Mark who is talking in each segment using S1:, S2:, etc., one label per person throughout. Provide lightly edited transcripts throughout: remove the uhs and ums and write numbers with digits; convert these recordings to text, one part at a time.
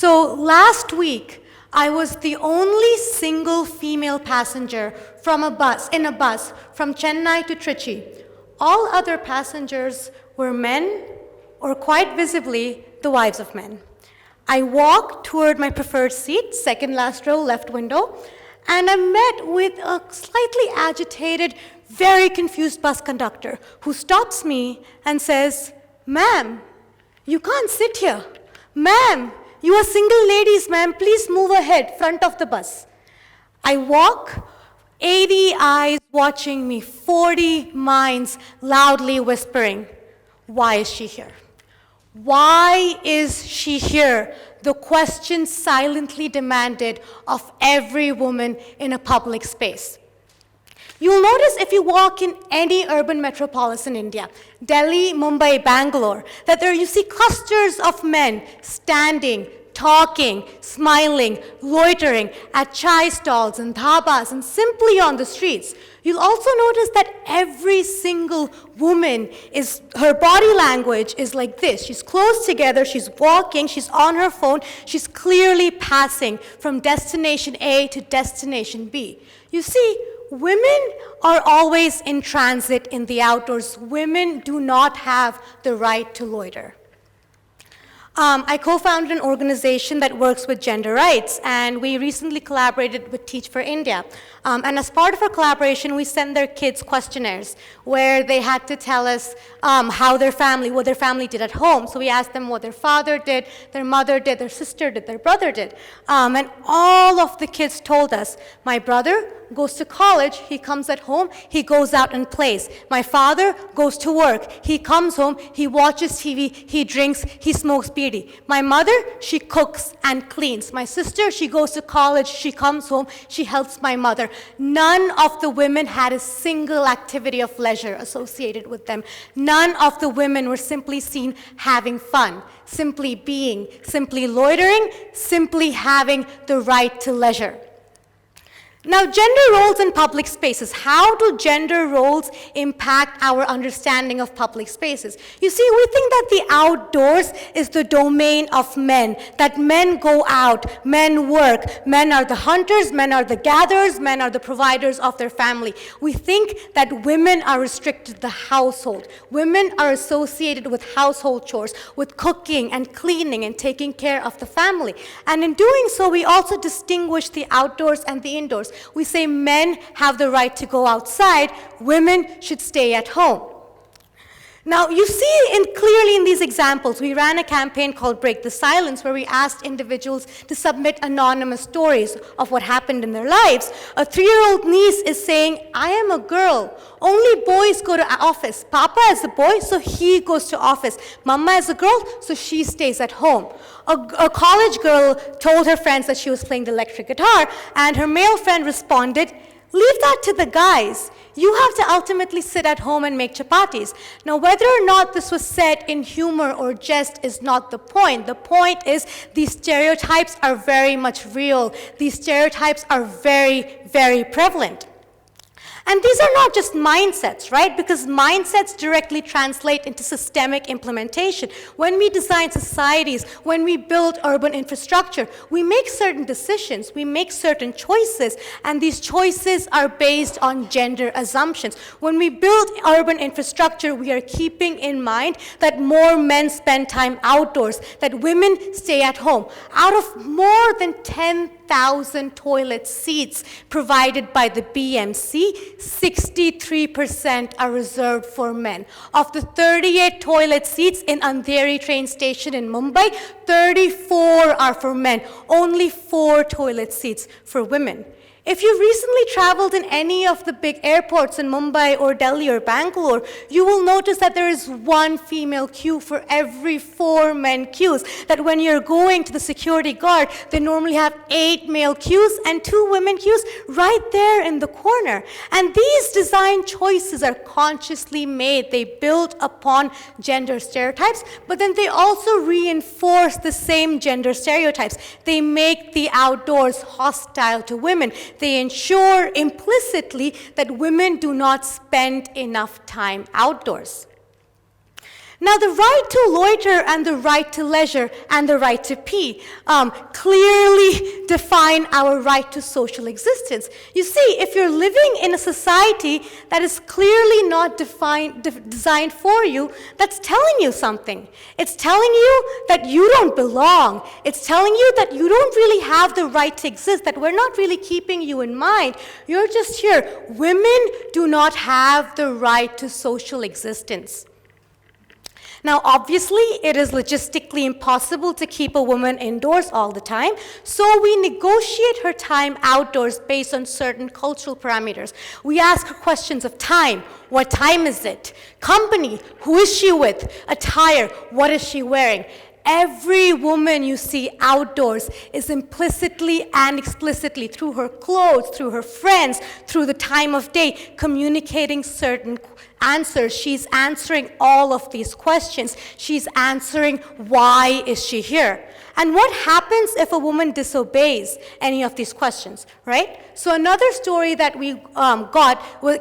S1: So last week, I was the only single female passenger in a bus from Chennai to Trichy. All other passengers were men, or quite visibly, the wives of men. I walked toward my preferred seat, second last row, left window, and I met with a slightly agitated, very confused bus conductor who stops me and says, "Ma'am, you can't sit here. Ma'am, you are single ladies, ma'am. Please move ahead, front of the bus." I walk, 80 eyes watching me, 40 minds loudly whispering, "Why is she here? Why is she here?" The question silently demanded of every woman in a public space. You'll notice if you walk in any urban metropolis in India, Delhi, Mumbai, Bangalore, that there you see clusters of men standing, talking, smiling, loitering at chai stalls and dhabas and simply on the streets. You'll also notice that every single woman her body language is like this. She's close together, she's walking, she's on her phone, she's clearly passing from destination A to destination B. You see, women are always in transit in the outdoors. Women do not have the right to loiter. I co-founded an organization that works with gender rights, and we recently collaborated with Teach for India. And as part of our collaboration, we sent their kids questionnaires where they had to tell us what their family did at home. So we asked them what their father did, their mother did, their sister did, their brother did. And all of the kids told us, "My brother goes to college, he comes at home, he goes out and plays. My father goes to work, he comes home, he watches TV, he drinks, he smokes bidi. My mother, she cooks and cleans. My sister, she goes to college, she comes home, she helps my mother." None of the women had a single activity of leisure associated with them. None of the women were simply seen having fun, simply being, simply loitering, simply having the right to leisure. Now, gender roles in public spaces. How do gender roles impact our understanding of public spaces? You see, we think that the outdoors is the domain of men, that men go out, men work, men are the hunters, men are the gatherers, men are the providers of their family. We think that women are restricted to the household. Women are associated with household chores, with cooking and cleaning and taking care of the family. And in doing so, we also distinguish the outdoors and the indoors. We say men have the right to go outside, women should stay at home. Now, you see clearly in these examples, we ran a campaign called Break the Silence, where we asked individuals to submit anonymous stories of what happened in their lives. A 3-year-old niece is saying, "I am a girl. Only boys go to office. Papa is a boy, so he goes to office. Mama is a girl, so she stays at home." A college girl told her friends that she was playing the electric guitar, and her male friend responded, "Leave that to the guys. You have to ultimately sit at home and make chapatis." Now, whether or not this was said in humor or jest is not the point. The point is these stereotypes are very much real. These stereotypes are very, very prevalent. And these are not just mindsets, right? Because mindsets directly translate into systemic implementation. When we design societies, when we build urban infrastructure, we make certain decisions, we make certain choices, and these choices are based on gender assumptions. When we build urban infrastructure, we are keeping in mind that more men spend time outdoors, that women stay at home. Out of more than 10,000 toilet seats provided by the BMC, 63% are reserved for men. Of the 38 toilet seats in Andheri train station in Mumbai, 34 are for men, only 4 toilet seats for women. If you've recently traveled in any of the big airports in Mumbai or Delhi or Bangalore, you will notice that there is 1 female queue for every 4 men queues. That when you're going to the security guard, they normally have 8 male queues and 2 women queues right there in the corner. And these design choices are consciously made. They build upon gender stereotypes, but then they also reinforce the same gender stereotypes. They make the outdoors hostile to women. They ensure implicitly that women do not spend enough time outdoors. Now, the right to loiter and the right to leisure and the right to pee clearly define our right to social existence. You see, if you're living in a society that is clearly not designed for you, that's telling you something. It's telling you that you don't belong. It's telling you that you don't really have the right to exist, that we're not really keeping you in mind. You're just here. Women do not have the right to social existence. Now, obviously, it is logistically impossible to keep a woman indoors all the time, so we negotiate her time outdoors based on certain cultural parameters. We ask her questions of time. What time is it? Company, who is she with? Attire, what is she wearing? Every woman you see outdoors is implicitly and explicitly, through her clothes, through her friends, through the time of day, communicating certain answers. She's answering all of these questions. She's answering, why is she here? And what happens if a woman disobeys any of these questions, right? So another story that we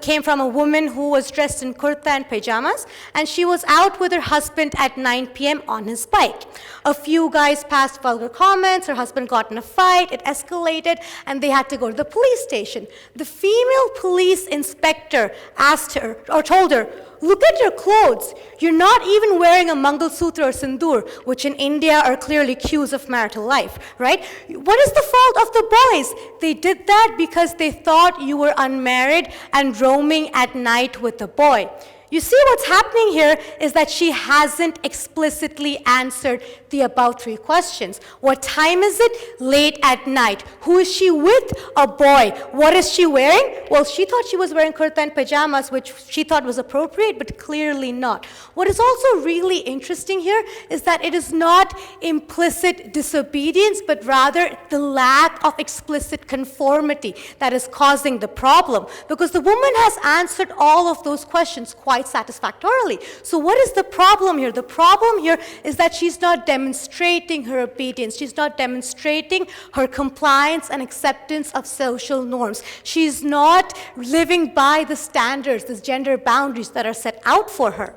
S1: came from a woman who was dressed in kurta and pajamas, and she was out with her husband at 9 p.m. on his bike. A few guys passed vulgar comments, her husband got in a fight, it escalated, and they had to go to the police station. The female police inspector asked her, or told her, look at your clothes. You're not even wearing a Mangalsutra or Sindoor, which in India are clearly cues of marital life, right? What is the fault of the boys? They did that because they thought you were unmarried and roaming at night with a boy. You see, what's happening here is that she hasn't explicitly answered the above three questions. What time is it? Late at night. Who is she with? A boy. What is she wearing? Well, she thought she was wearing kurta and pajamas, which she thought was appropriate, but clearly not. What is also really interesting here is that it is not implicit disobedience, but rather the lack of explicit conformity that is causing the problem. Because the woman has answered all of those questions quite satisfactorily. So what is the problem here? The problem here is that she's not demonstrating her obedience. She's not demonstrating her compliance and acceptance of social norms. She's not living by the standards, the gender boundaries that are set out for her.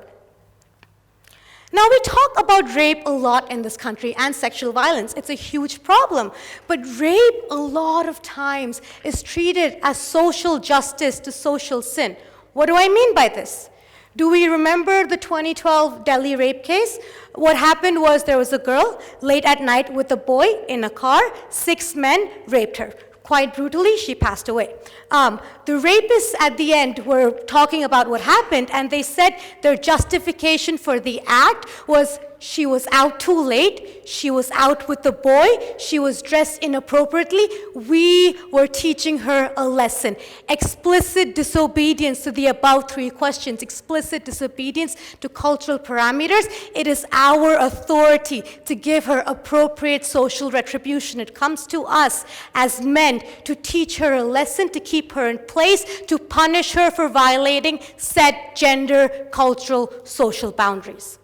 S1: Now, we talk about rape a lot in this country and sexual violence. It's a huge problem. But rape, a lot of times, is treated as social justice to social sin. What do I mean by this? Do we remember the 2012 Delhi rape case? What happened was there was a girl late at night with a boy in a car. 6 men raped her. Quite brutally, she passed away. The rapists at the end were talking about what happened, and they said their justification for the act was she was out too late, she was out with the boy, she was dressed inappropriately, we were teaching her a lesson. Explicit disobedience to the above three questions, explicit disobedience to cultural parameters, it is our authority to give her appropriate social retribution. It comes to us as men to teach her a lesson, to keep her in place, to punish her for violating set gender, cultural, social boundaries.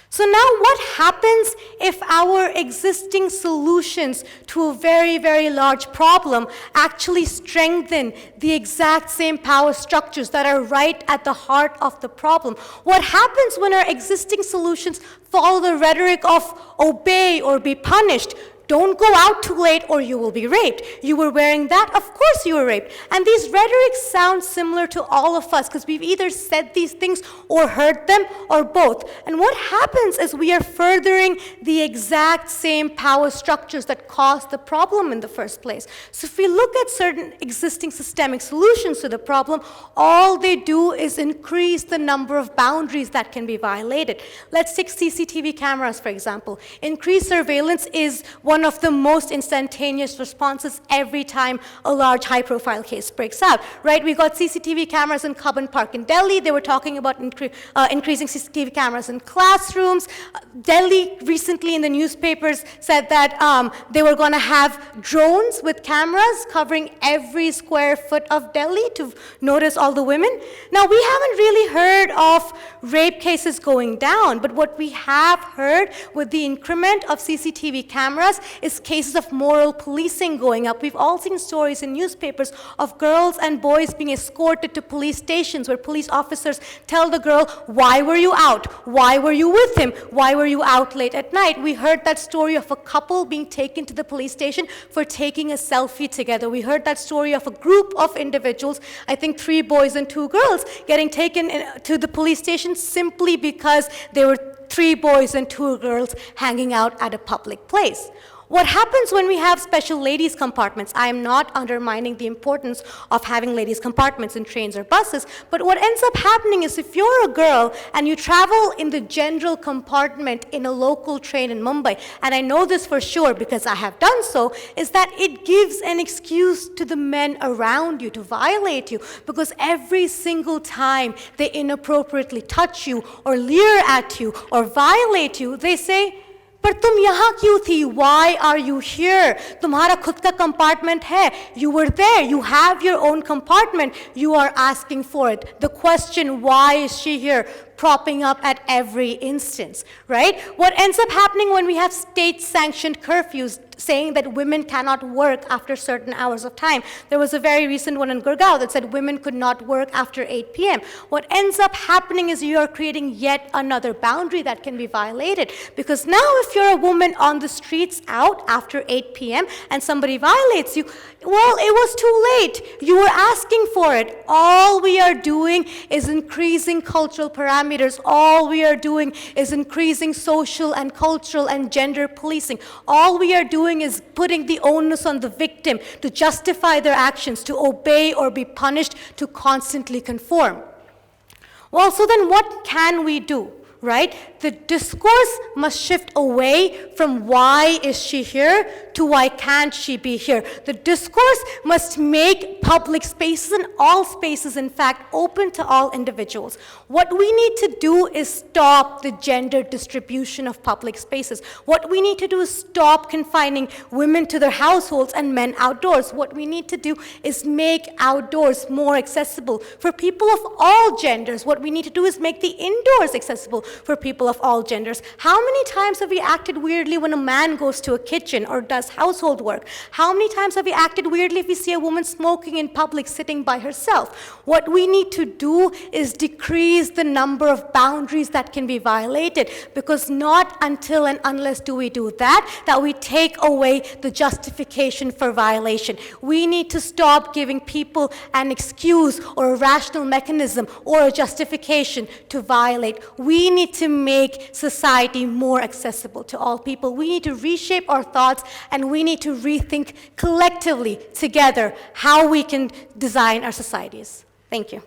S1: So now what happens if our existing solutions to a very, very large problem actually strengthen the exact same power structures that are right at the heart of the problem? What happens when our existing solutions follow the rhetoric of obey or be punished? Don't go out too late or you will be raped. You were wearing that, of course you were raped. And these rhetorics sound similar to all of us because we've either said these things or heard them or both. And what happens is we are furthering the exact same power structures that caused the problem in the first place. So if we look at certain existing systemic solutions to the problem, all they do is increase the number of boundaries that can be violated. Let's take CCTV cameras, for example. Increased surveillance is one of the most instantaneous responses every time a large high-profile case breaks out, right? We got CCTV cameras in Cubbon Park in Delhi. They were talking about increasing CCTV cameras in classrooms. Delhi recently in the newspapers said that they were going to have drones with cameras covering every square foot of Delhi to notice all the women. Now, we haven't really heard of rape cases going down, but what we have heard with the increment of CCTV cameras is cases of moral policing going up. We've all seen stories in newspapers of girls and boys being escorted to police stations where police officers tell the girl, why were you out? Why were you with him? Why were you out late at night? We heard that story of a couple being taken to the police station for taking a selfie together. We heard that story of a group of individuals, I think 3 boys and 2 girls, getting taken to the police station simply because they were 3 boys and 2 girls hanging out at a public place. What happens when we have special ladies' compartments? I am not undermining the importance of having ladies' compartments in trains or buses, but what ends up happening is if you're a girl and you travel in the general compartment in a local train in Mumbai, and I know this for sure because I have done so, is that it gives an excuse to the men around you to violate you, because every single time they inappropriately touch you or leer at you or violate you, they say, पर तुम यहाँ क्यों थी? Why are you here? तुम्हारा खुद का compartment है. You were there. You have your own compartment. You are asking for it. The question, why is she here, propping up at every instance, right? What ends up happening when we have state-sanctioned curfews saying that women cannot work after certain hours of time. There was a very recent one in Gurgaon that said women could not work after 8 p.m. What ends up happening is you are creating yet another boundary that can be violated. Because now if you're a woman on the streets out after 8 p.m. and somebody violates you, well, it was too late. You were asking for it. All we are doing is increasing cultural parameters. All we are doing is increasing social and cultural and gender policing. All we are doing is putting the onus on the victim to justify their actions, to obey or be punished, to constantly conform. Well, so then what can we do? Right? The discourse must shift away from why is she here to why can't she be here. The discourse must make public spaces and all spaces, in fact, open to all individuals. What we need to do is stop the gender distribution of public spaces. What we need to do is stop confining women to their households and men outdoors. What we need to do is make outdoors more accessible for people of all genders. What we need to do is make the indoors accessible for people of all genders. How many times have we acted weirdly when a man goes to a kitchen or does household work? How many times have we acted weirdly if we see a woman smoking in public sitting by herself? What we need to do is decrease the number of boundaries that can be violated, because not until and unless do we do that we take away the justification for violation. We need to stop giving people an excuse or a rational mechanism or a justification to violate. We need to make society more accessible to all people. We need to reshape our thoughts, and we need to rethink collectively together how we can design our societies. Thank you.